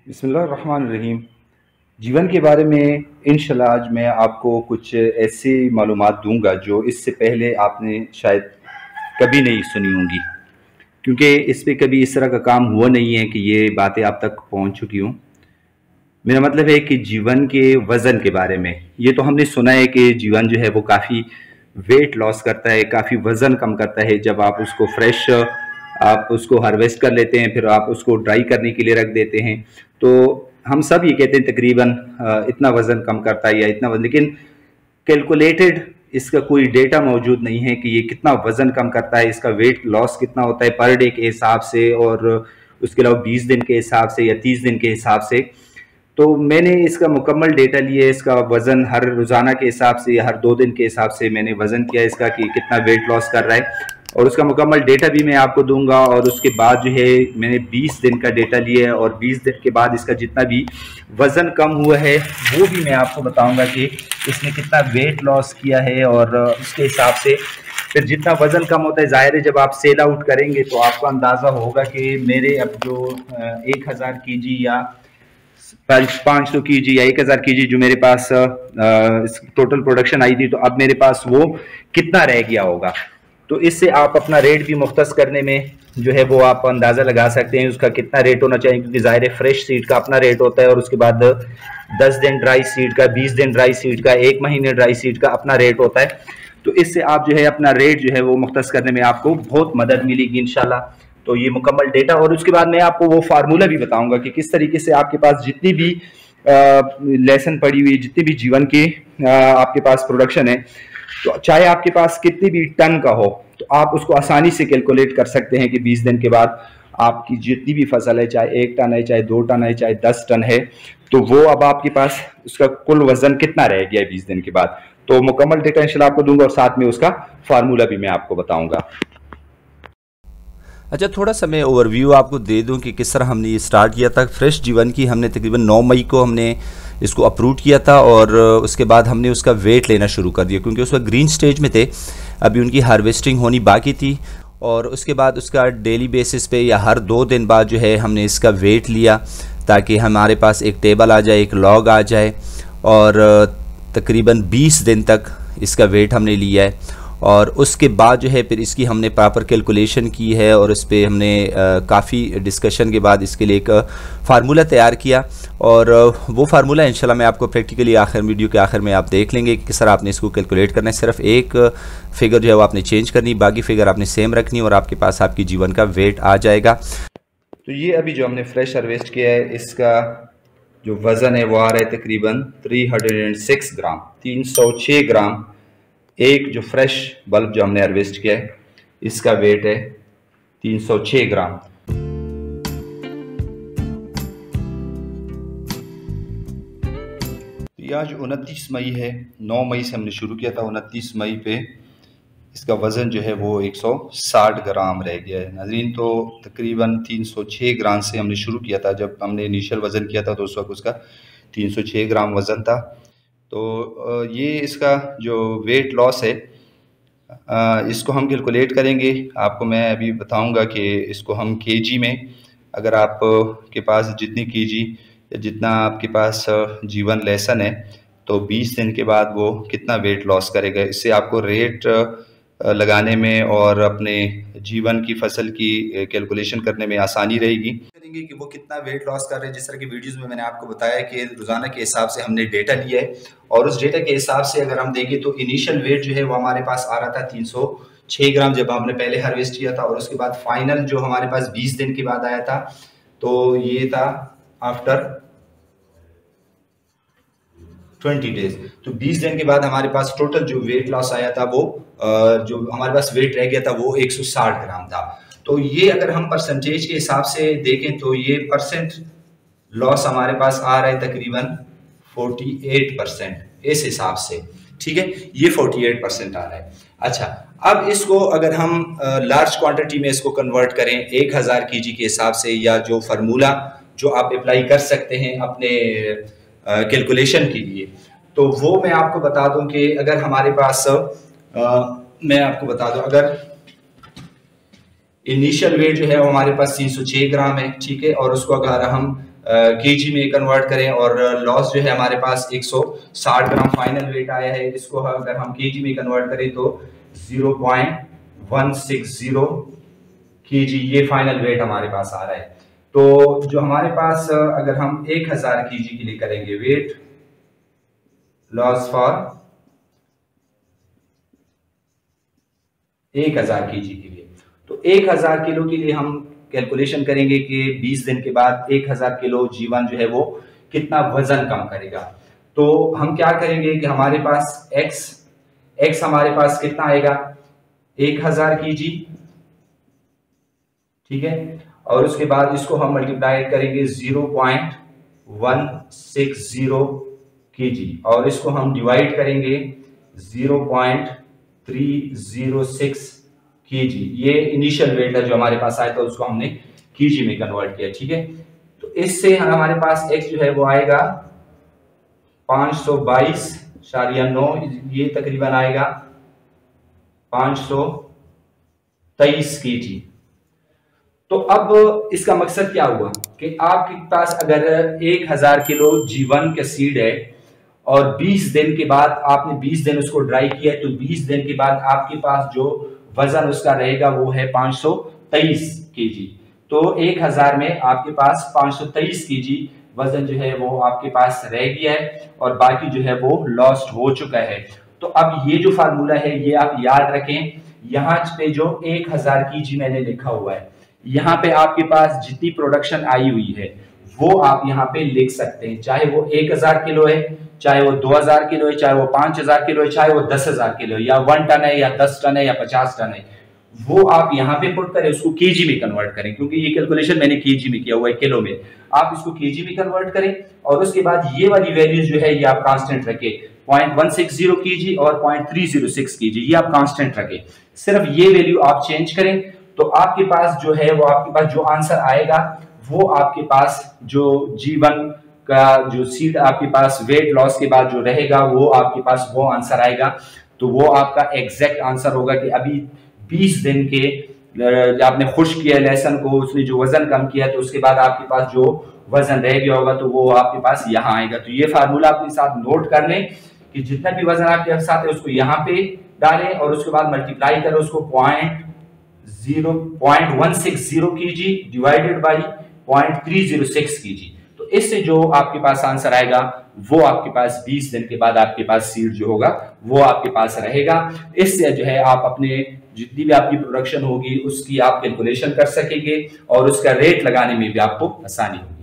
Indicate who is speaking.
Speaker 1: बिस्मिल्लाहिर्रहमानिर्रहीम। जीवन के बारे में इंशाल्लाह आज मैं आपको कुछ ऐसी मालूमात दूंगा जो इससे पहले आपने शायद कभी नहीं सुनी होंगी, क्योंकि इस पे कभी इस तरह का काम हुआ नहीं है कि ये बातें आप तक पहुंच चुकी हों। मेरा मतलब है कि जीवन के वज़न के बारे में ये तो हमने सुना है कि जीवन जो है वो काफ़ी वेट लॉस करता है, काफ़ी वज़न कम करता है। जब आप उसको फ्रेश आप उसको हार्वेस्ट कर लेते हैं, फिर आप उसको ड्राई करने के लिए रख देते हैं, तो हम सब ये कहते हैं तकरीबन इतना वज़न कम करता है या इतना वज़न, लेकिन कैलकुलेटेड इसका कोई डेटा मौजूद नहीं है कि ये कितना वज़न कम करता है, इसका वेट लॉस कितना होता है पर डे के हिसाब से, और उसके अलावा 20 दिन के हिसाब से या 30 दिन के हिसाब से। तो मैंने इसका मुकम्मल डेटा लिया है, इसका वज़न हर रोज़ाना के हिसाब से या हर 2 दिन के हिसाब से मैंने वज़न किया इसका कि कितना वेट लॉस कर रहा है, और उसका मुकम्मल डेटा भी मैं आपको दूंगा। और उसके बाद जो है मैंने 20 दिन का डेटा लिया है, और 20 दिन के बाद इसका जितना भी वज़न कम हुआ है वो भी मैं आपको बताऊंगा कि इसने कितना वेट लॉस किया है। और उसके हिसाब से फिर जितना वज़न कम होता है, ज़ाहिर है जब आप सेल आउट करेंगे तो आपको अंदाज़ा होगा कि मेरे अब जो 1000 केजी या 500 केजी या 1000 केजी जो मेरे पास टोटल प्रोडक्शन आई थी, तो अब मेरे पास वो कितना रह गया होगा। तो इससे आप अपना रेट भी मुख्तस करने में जो है वो आप अंदाज़ा लगा सकते हैं उसका कितना रेट होना चाहिए, क्योंकि ज़ाहिर है फ्रेश सीड का अपना रेट होता है, और उसके बाद 10 दिन ड्राई सीड का, 20 दिन ड्राई सीड का, 1 महीने ड्राई सीड का अपना रेट होता है। तो इससे आप जो है अपना रेट जो है वो मुख्तस करने में आपको बहुत मदद मिलेगी इंशाल्लाह। तो ये मुकम्मल डेटा, और उसके बाद मैं आपको वो फार्मूला भी बताऊंगा कि किस तरीके से आपके पास जितनी भी लेसन पड़ी हुई, जितनी भी जीवन की आपके पास प्रोडक्शन है, तो चाहे आपके पास कितनी भी टन का हो, तो आप उसको आसानी से कैलकुलेट कर सकते हैं कि 20 दिन के बाद आपकी जितनी भी फसल है, चाहे 1 टन है, चाहे 2 टन है, चाहे 10 टन है, तो वो अब आपके पास उसका कुल वजन कितना रह गया है 20 दिन के बाद। तो मुकम्मल डेटा इंशाल्लाह आपको दूंगा, और साथ में उसका फार्मूला भी मैं आपको बताऊंगा।
Speaker 2: अच्छा, थोड़ा सा मैं ओवरव्यू आपको दे दूं कि किस तरह हमने ये स्टार्ट किया था। फ्रेश जीवन की हमने तकरीबन 9 मई को हमने इसको अप्रूव किया था, और उसके बाद हमने उसका वेट लेना शुरू कर दिया, क्योंकि उस वक्त ग्रीन स्टेज में थे, अभी उनकी हार्वेस्टिंग होनी बाकी थी। और उसके बाद उसका डेली बेसिस पे या हर 2 दिन बाद जो है हमने इसका वेट लिया, ताकि हमारे पास एक टेबल आ जाए, एक लॉग आ जाए। और तकरीबन 20 दिन तक इसका वेट हमने लिया है, और उसके बाद जो है फिर इसकी हमने प्रॉपर कैलकुलेशन की है, और इस पर हमने काफ़ी डिस्कशन के बाद इसके लिए एक फार्मूला तैयार किया। और वो फार्मूला इंशाल्लाह मैं आपको प्रैक्टिकली आखिर वीडियो के आखिर में आप देख लेंगे कि किस तरह आपने इसको कैलकुलेट करना है। सिर्फ एक फिगर जो है वो आपने चेंज करनी, बाकी फिगर आपने सेम रखनी, और आपके पास आपकी जीवन का वेट आ जाएगा।
Speaker 1: तो ये अभी जो हमने फ्रेश हार्वेस्ट किया है, इसका जो वज़न है वो आ रहा है तकरीबन 306 ग्राम, 306 ग्राम। एक जो फ्रेश बल्ब जो हमने हार्वेस्ट किया है इसका वेट है 306 ग्राम। ये आज 29 मई है, 9 मई से हमने शुरू किया था, 29 मई पे इसका वज़न जो है वो 160 ग्राम रह गया है नाज़रीन। तो तकरीबन 306 ग्राम से हमने शुरू किया था, जब हमने इनिशियल वज़न किया था तो उस वक्त उसका 306 ग्राम वज़न था। तो ये इसका जो वेट लॉस है, इसको हम कैलकुलेट करेंगे। आपको मैं अभी बताऊंगा कि इसको हम केजी में, अगर आप के पास जितनी केजी या जितना आपके पास जीवन लेसन है, तो 20 दिन के बाद वो कितना वेट लॉस करेगा, इससे आपको रेट लगाने में और अपने जीवन की फसल की कैलकुलेशन करने में आसानी रहेगी। करेंगे कि वो कितना वेट लॉस कर रहे हैं। जिस तरह की वीडियोस में मैंने आपको बताया कि रोजाना के हिसाब से हमने डेटा लिया है, और उस डेटा के हिसाब से अगर हम देखें तो इनिशियल वेट जो है वो हमारे पास आ रहा था 306 ग्राम जब हमने पहले हार्वेस्ट किया था, और उसके बाद फाइनल जो हमारे पास 20 दिन के बाद आया था, तो ये था आफ्टर 20 डेज। तो 20 दिन के बाद हमारे पास टोटल जो वेट लॉस आया था वो जो हमारे पास वेट रह गया था वो 160 ग्राम था। तो ये अगर हम परसेंटेज के हिसाब से देखें तो ये परसेंट लॉस हमारे पास आ रहा है तकरीबन 48% इस हिसाब से, ठीक है, ये 48% आ रहा है। अच्छा, अब इसको अगर हम लार्ज क्वांटिटी में इसको कन्वर्ट करें 1000 केजी के हिसाब से, या जो फार्मूला जो आप अप्लाई कर सकते हैं अपने कैलकुलेशन के लिए, तो वो मैं आपको बता दूं कि अगर हमारे पास मैं आपको बता दूं, अगर इनिशियल वेट जो है वो हमारे पास 306 ग्राम है, ठीक है, और उसको अगर हम केजी में कन्वर्ट करें और लॉस जो है हमारे पास 160 ग्राम फाइनल वेट आया है, इसको अगर हम केजी में कन्वर्ट करें तो 0.160 केजी ये फाइनल वेट हमारे पास आ रहा है। तो जो हमारे पास अगर हम 1000 केजी के लिए करेंगे वेट लॉस फॉर 1000 केजी के लिए, तो 1000 किलो के लिए हम कैलकुलेशन करेंगे कि 20 दिन के बाद 1000 किलो जीवन जो है वो कितना वजन कम करेगा। तो हम क्या करेंगे कि हमारे पास x हमारे पास कितना आएगा 1000 केजी, ठीक है, और उसके बाद इसको हम मल्टीप्लाई करेंगे 0.160 केजी और इसको हम डिवाइड करेंगे 0.306 केजी। ये इनिशियल वेट है जो हमारे पास आया था, उसको हमने केजी में कन्वर्ट किया, ठीक है। तो इससे हमारे पास x जो है वो आएगा 522.9, ये तकरीबन आएगा 523 केजी। तो अब इसका मकसद क्या हुआ कि आपके पास अगर 1000 किलो जीवन का सीड है और 20 दिन के बाद आपने 20 दिन उसको ड्राई किया है, तो 20 दिन के बाद आपके पास जो वजन उसका रहेगा वो है 523 केजी। तो 1000 में आपके पास 523 केजी वजन जो है वो आपके पास रह गया है और बाकी जो है वो लॉस्ट हो चुका है। तो अब ये जो फार्मूला है ये आप याद रखें, यहाँ पे जो 1000 केजी मैंने लिखा हुआ है, यहाँ पे आपके पास जितनी प्रोडक्शन आई हुई है वो आप यहाँ पे लिख सकते हैं, चाहे वो 1000 किलो है, चाहे वो 2000 किलो है, चाहे वो 5000 किलो है, चाहे वो 10,000 किलो है, या 1 टन है, या 10 टन है, या 50 टन है, वो आप यहाँ पे पुट करें, उसको केजी में कन्वर्ट करें, क्योंकि ये कैलकुलेशन मैंने केजी में किया हुआ है, किलो में। आप इसको केजी में कन्वर्ट करें और उसके बाद ये वाली वैल्यूज जो है ये आप कांस्टेंट रखें, 0.160 केजी और 0.306 केजी, ये आप कांस्टेंट रखें। सिर्फ ये वैल्यू आप चेंज करें तो आपके पास जो है वो आपके पास जो आंसर आएगा वो आपके पास जो जीवन का जो सीड आपके पास वेट लॉस के बाद जो रहेगा वो आपके पास वो आंसर आएगा। तो वो आपका एग्जैक्ट आंसर होगा कि अभी 20 दिन के आपने खुश किया लहसुन को, उसने जो वजन कम किया, तो उसके बाद आपके पास जो वजन रह गया होगा तो वो आपके पास यहाँ आएगा। तो ये फार्मूला अपने साथ नोट कर लें कि जितना भी वजन आपके साथ है उसको यहाँ पे डालें और उसके बाद मल्टीप्लाई करें उसको 0.160 केजी डिवाइडेड बाई 0.306 केजी। तो इससे जो आपके पास आंसर आएगा वो आपके पास 20 दिन के बाद आपके पास सीड जो होगा वो आपके पास रहेगा। इससे जो है आप अपने जितनी भी आपकी प्रोडक्शन होगी उसकी आप कैलकुलेशन कर सकेंगे और उसका रेट लगाने में भी आपको आसानी होगी।